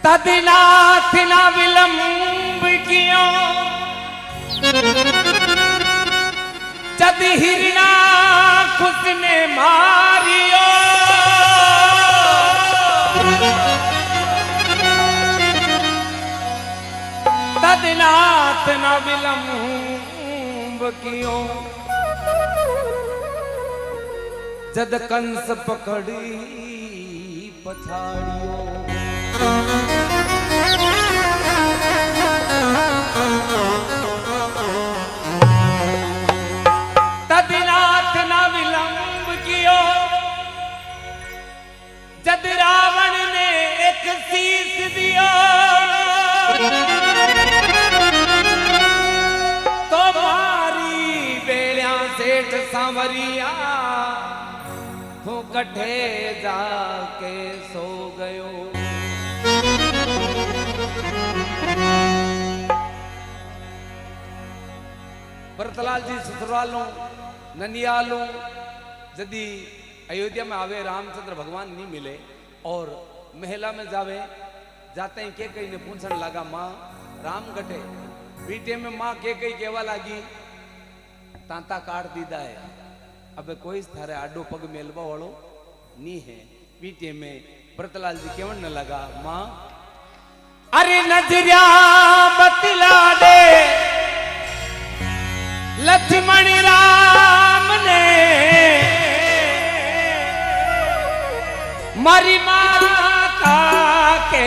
तदिनाथ ना विलंब कियो जद हिरना खुसने मारियो तदिनाथ ना विलंब कियो जद कंस पकड़ी पछाड़ियो तदिनाथ ना विलंब कियो जद रावण ने एक शीश दियो तो मारी बेड़िया सेठ सांवरिया तू कठे जाके सो गयो। भरतलाल जी ससुरालों ननियालों यदि अयोध्या में आवे रामचंद्र भगवान नहीं मिले और महिला में जावे जाते ही के कई ने पूछने लगा माँ राम गटे बीटे में माँ के कई केवा लागी तांता काट दीदा है अब कोई थारे आडो पग मेलवा वालो नहीं है बीटे में भरतलाल जी केवन न लगा माँ अरे नजरिया बतला दे लक्ष्मण राम ने मारी माता के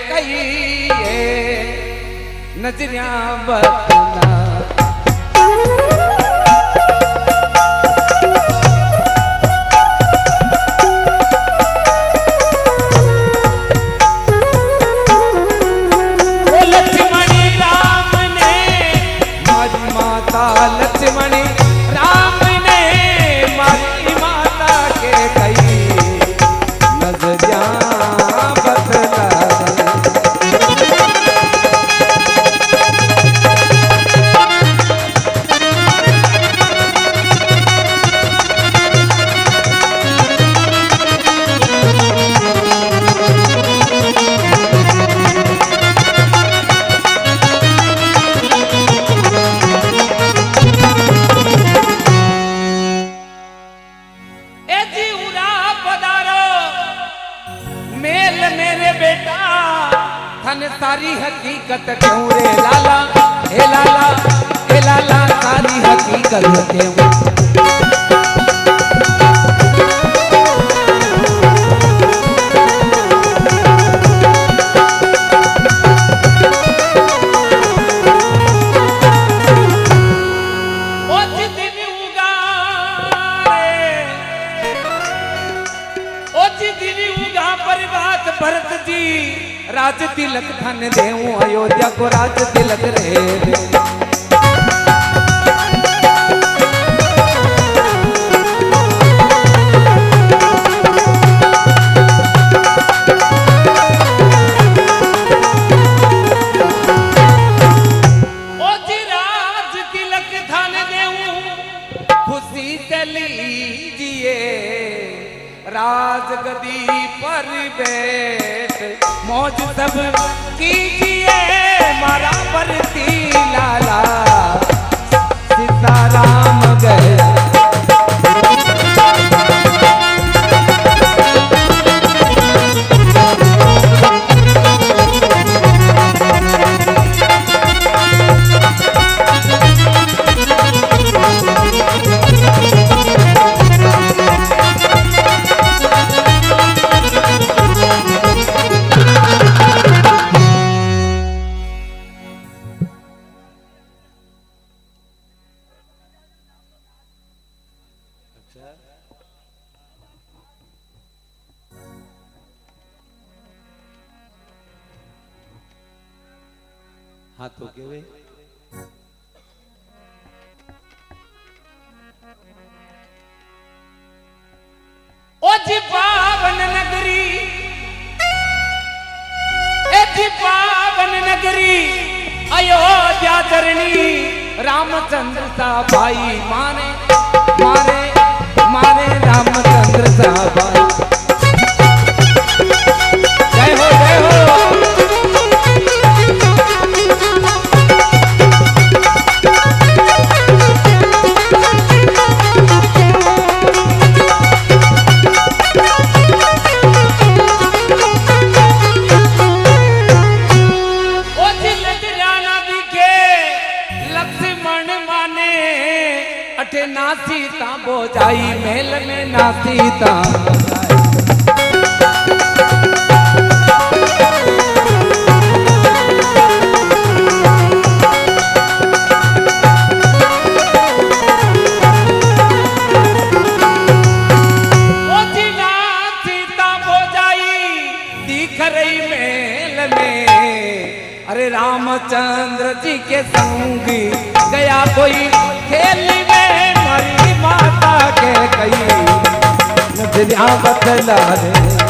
कहिए नजरिया बतला लक्ष्मण राम ने मारी माता के कई नजरिया बतला सारी हकीकत क्यों रे लाला हे लाला हे लाला सारी हकीकत क्यों भरत जी राज तिलक धन देऊं अयोध्या को राज तिलक रे राज तिलक धन देऊं खुशी से लीजिए राजगदी पर बैठ मौज सब कीजिए मारा परती लाला सीताराम गए हाथों के वे ओ जी पावन नगरी ए जी पावन नगरी अयोध्या धरणी रामचंद्र सा भाई माने मारे मारे रामचंद्र सा भाई जय हो खरई मेल में, अरे रामचंद्र जी के संग गया कोई खेल में, मरी माता के कई नजरिया बदला रे।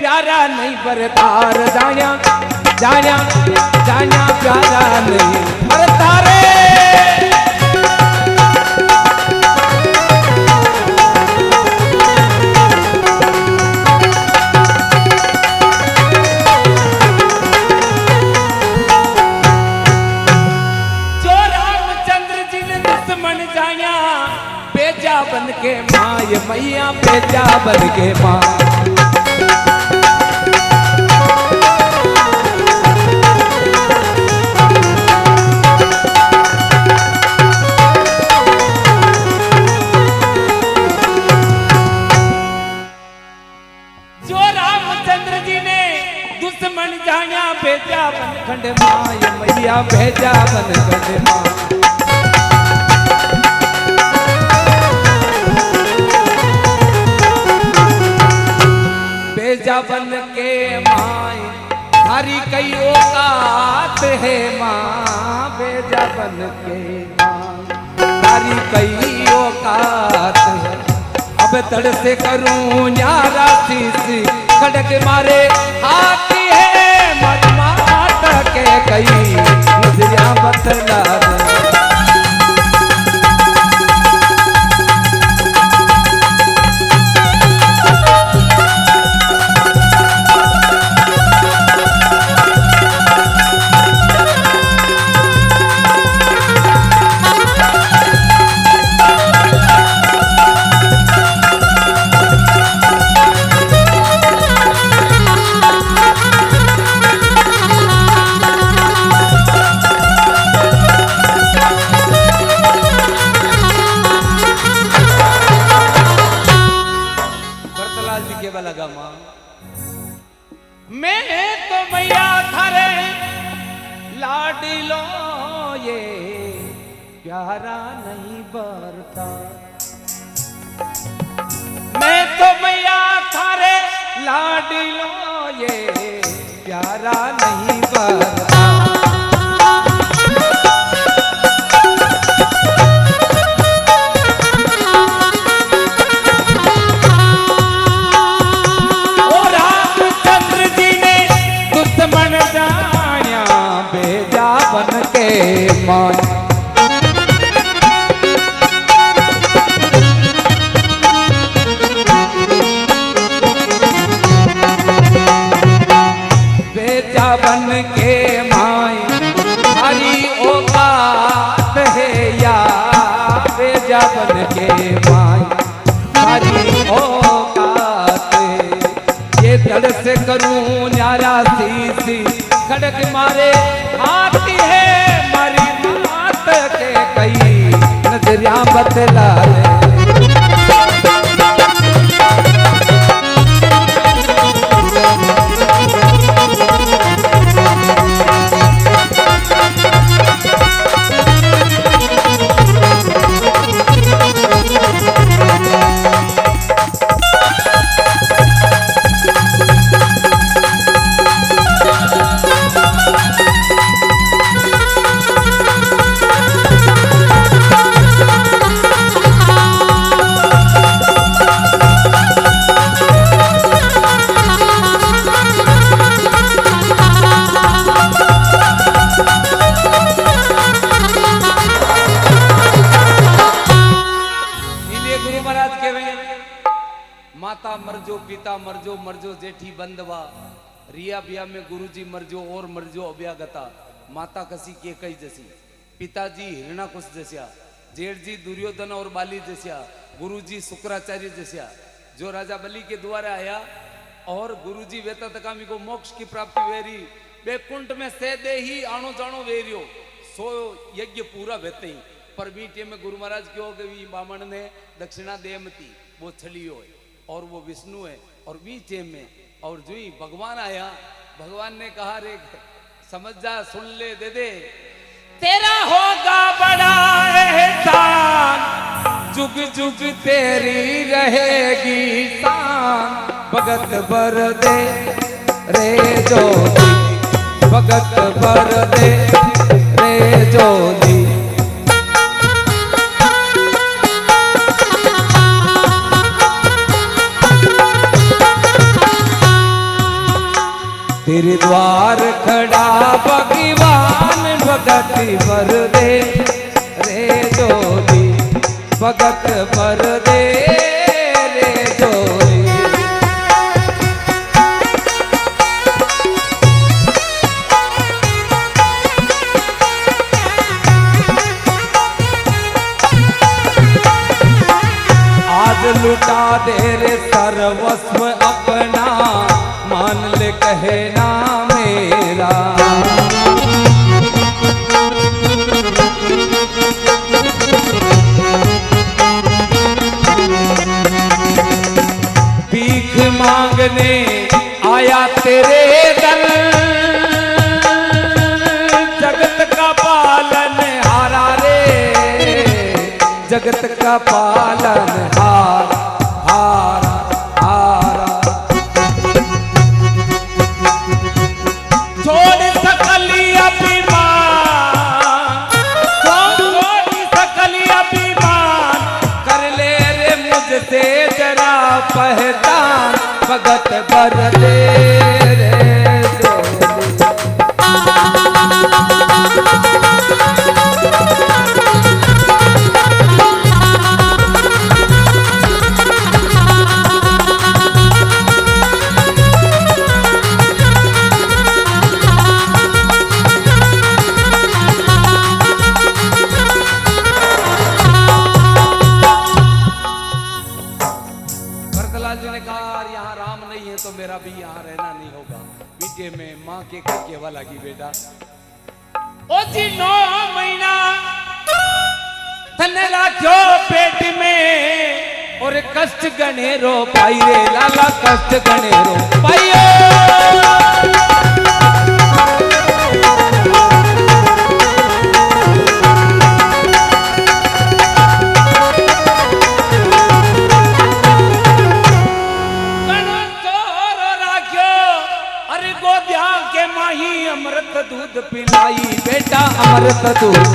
प्यारा नहीं पर तार जाया जाया जाया, प्यारा नहीं पर तारे। जो रामचंद्र जी ने दुश्मन जाया बेजा बन के माँ, ये मैया बेजा बन के माँ। दुश्मन जाया भेजा बन खंड माँ, ये मैया भेजा बन खंड माँ। भेजा बन के माँ थारी कई औकात है माँ, भेजा बन के माँ थारी कई औकात है। अब तड़ से करूं न्यारा शीश खड़क मारे हाथी है, मत के कई नजरिया बदला रे। लगा मां मैं तो मैया थारे लाडी लो, ये प्यारा नहीं बरता। मैं तो मैया थारे लाडी लो, ये प्यारा नहीं बरता। बन के मान बेजा बन के माई हरी औकात है या, बेजा बन के माई हरी औकात है। ये दड़ से करूं न्यारा सी खड़क मारे आती है, मरी मात के कई नजरिया बदला ले। माता मरजो पिता मरजो, मरजो जेठी बंदवा रिया बिया में गुरुजी मरजो और मरजो अभ्यागता, माता कसी के कई जैसी, पिताजी हिरणाकुश जैसा, जेठ जी दुर्योधन और बाली जैसा, गुरुजी शुक्राचार्य जैसा। जो राजा बलि के द्वारे आया और गुरुजी वेता तकामी को मोक्ष की प्राप्ति वेरी, बैकुंठ में से दे ही आनो जानो वेरियो, सो यज्ञ पूरा वेते ही। पर बीटे में गुरु महाराज क्यों कि बामण ने दक्षिणा देमती, वो छलियो है और वो विष्णु है। और बीचे में और जो ही भगवान आया, भगवान ने कहा रे समझ जा, सुन ले, दे दे, तेरा होगा बड़ा एहसान, जुग जुग तेरी रहेगी शान। भगत बर दे रे जोली, भगत बर दे रे जोली। तेरे द्वार खड़ा भगवान, भगति बर दे रे जोली, भगत बर दे रे जोली। आज लुटा दे रे सर्वस्व अपना, मान ले कहना मेरा। भीख मांगने आया तेरे दर, जगत का पालन हारा रे, जगत का पालन हारा हारा हारा। छोड़ सकली अभिमान, छोड़ सकली अभिमान, कर ले रे मुझसे जरा पहचान। भगत बर दे रे जोली। तो मेरा भी यहाँ रहना नहीं होगा। बीटे में माँ के केवल लगी बेटा, ओ जी 9 महीना थने राख्यो पेट में, और कष्ट गणेरो पाई रे लाला, कष्ट गणेरो पाइयो। अमृत दूध पिलाई बेटा, अमृत दूध।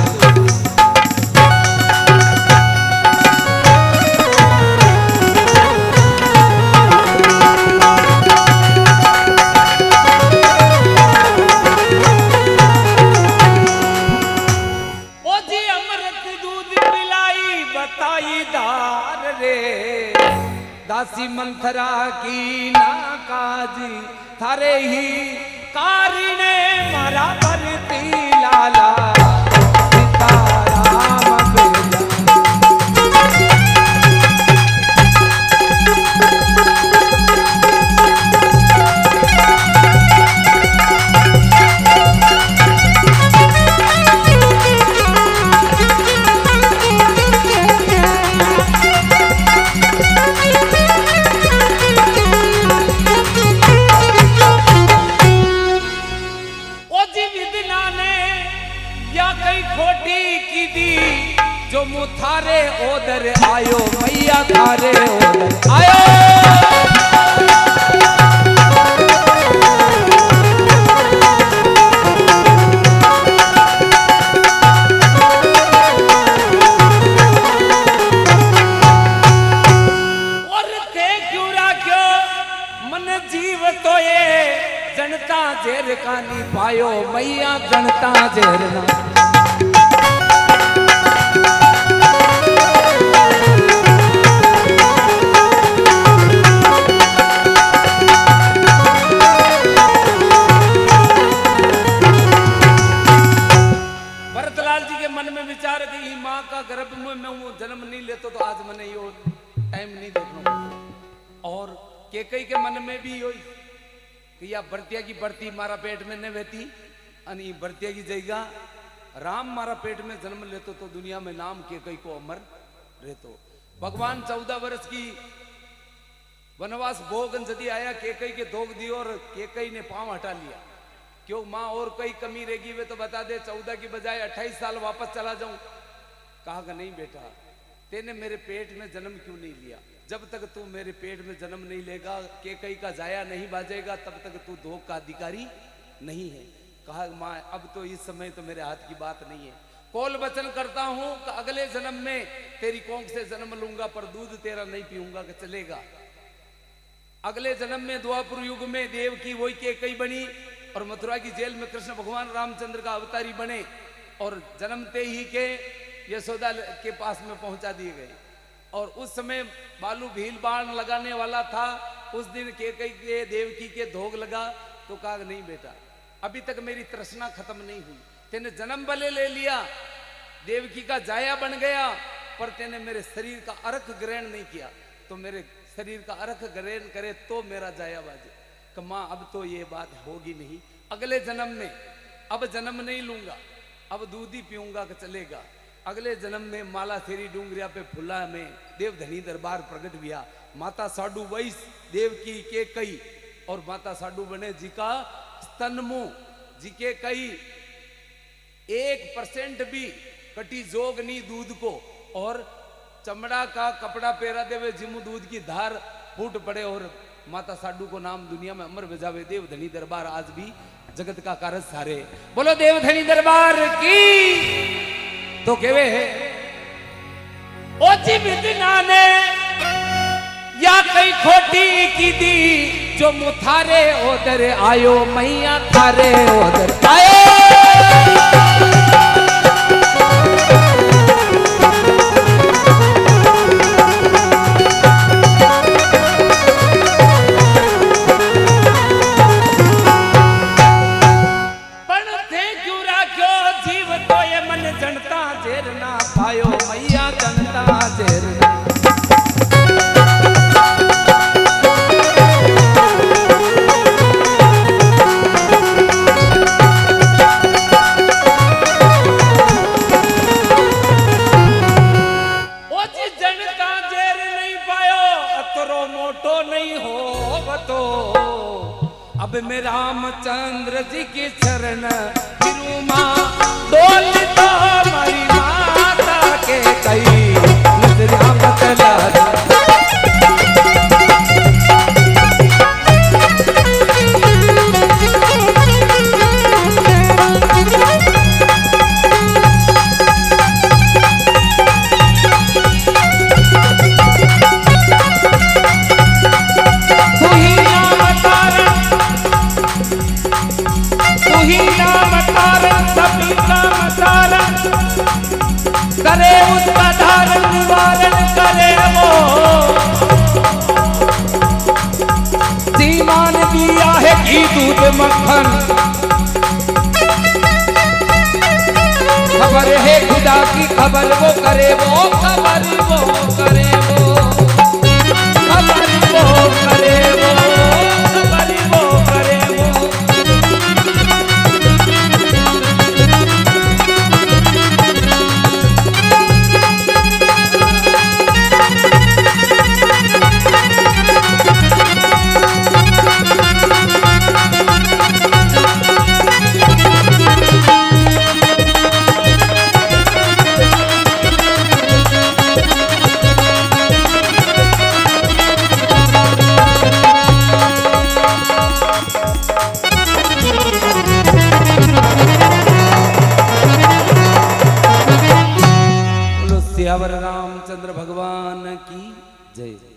ओ जी अमृत दूध पिलाई बताई दार रे, दासी मंथरा की ना काजी, थारे ही कारी ने मारा भरती लाला, सीताराम बेजा। जो मुथारे ओदर आयो, मैया थारे ओदर आयो। और ते क्यों राख्यो मन जीव तो ये, जनता जेर का नहीं पायो, मैया जनता जेर ना। भी होई कि या बर्तिया की बर्ती मारा पेट में न बहती अनि बर्तिया की जगह राम मारा पेट में जन्म लेतो तो दुनिया में नाम के कई को अमर रहतो। भगवान 14 वर्ष की वनवास भोगन यदि आया केकई के धोख दियो और केकई ने पांव हटा लिया, क्यों माँ और कोई कमी रहेगी वे तो बता दे, 14 की बजाय 28 साल वापस चला जाऊं। कहा कि नहीं बेटा, तेने मेरे पेट में जन्म क्यों नहीं लिया? जब तक तू मेरे पेट में जन्म नहीं लेगा, केकई का जाया नहीं बाजेगा, तब तक तू धोख का अधिकारी नहीं है। कहा माँ अब तो इस समय तो मेरे हाथ की बात नहीं है, कौल वचन करता हूं कि अगले जन्म में तेरी कोंख से जन्म लूंगा पर दूध तेरा नहीं पीऊंगा कि चलेगा। अगले जन्म में द्वापर युग में देवकी वही केकई बनी और मथुरा की जेल में कृष्ण भगवान रामचंद्र का अवतारी बने और जन्मते ही के यशोदा के पास में पहुंचा दिए गए। और उस समय बालू भील बाण लगाने वाला था, उस दिन केकई के देवकी के धोग लगा तो कहा नहीं बेटा अभी तक मेरी तृष्णा खत्म नहीं हुई, तेने जन्म भले ले लिया, देवकी का जाया बन गया, पर तेने मेरे शरीर का अर्घ ग्रहण नहीं किया, तो मेरे शरीर का अर्घ ग्रहण करे तो मेरा जाया बाजे। कि माँ अब तो ये बात होगी नहीं, अगले जन्म में अब जन्म नहीं लूंगा, अब दूध ही पीऊंगा कि चलेगा। अगले जन्म में माला थेरी डूंगरिया पे फुला में देवधनी दरबार प्रकट हुआ। माता साडू वैस देवकी के कई और माता साडू बने जी का स्तनमु जी के कई 1% भी कटी जोग नहीं दूध को, और चमड़ा का कपड़ा पहरा देवे जिमु दूध की धार फूट पड़े और माता साडू को नाम दुनिया में अमर बजावे। देवधनी दरबार आज भी जगत का कारज सारे, बोलो देवधनी दरबार की। तो केवे है ओची बिदना ने या कई खोटी की दी, जो मुथारे ओदर आयो मैया थारे ओदर आयो। अब मैं रामचंद्र जी के चरण फिरूमा डोल तो हमारी माता के कई नजरिया बतला। करे उसका धारण निवारण करे वो, जीमान दिया है घी दूध मक्खन, खबर है खुदा की खबर वो करे वो, खबर वो करे वो, खबर वो करे वो, खबर वो करे वो। सियावर रामचंद्र भगवान की जय।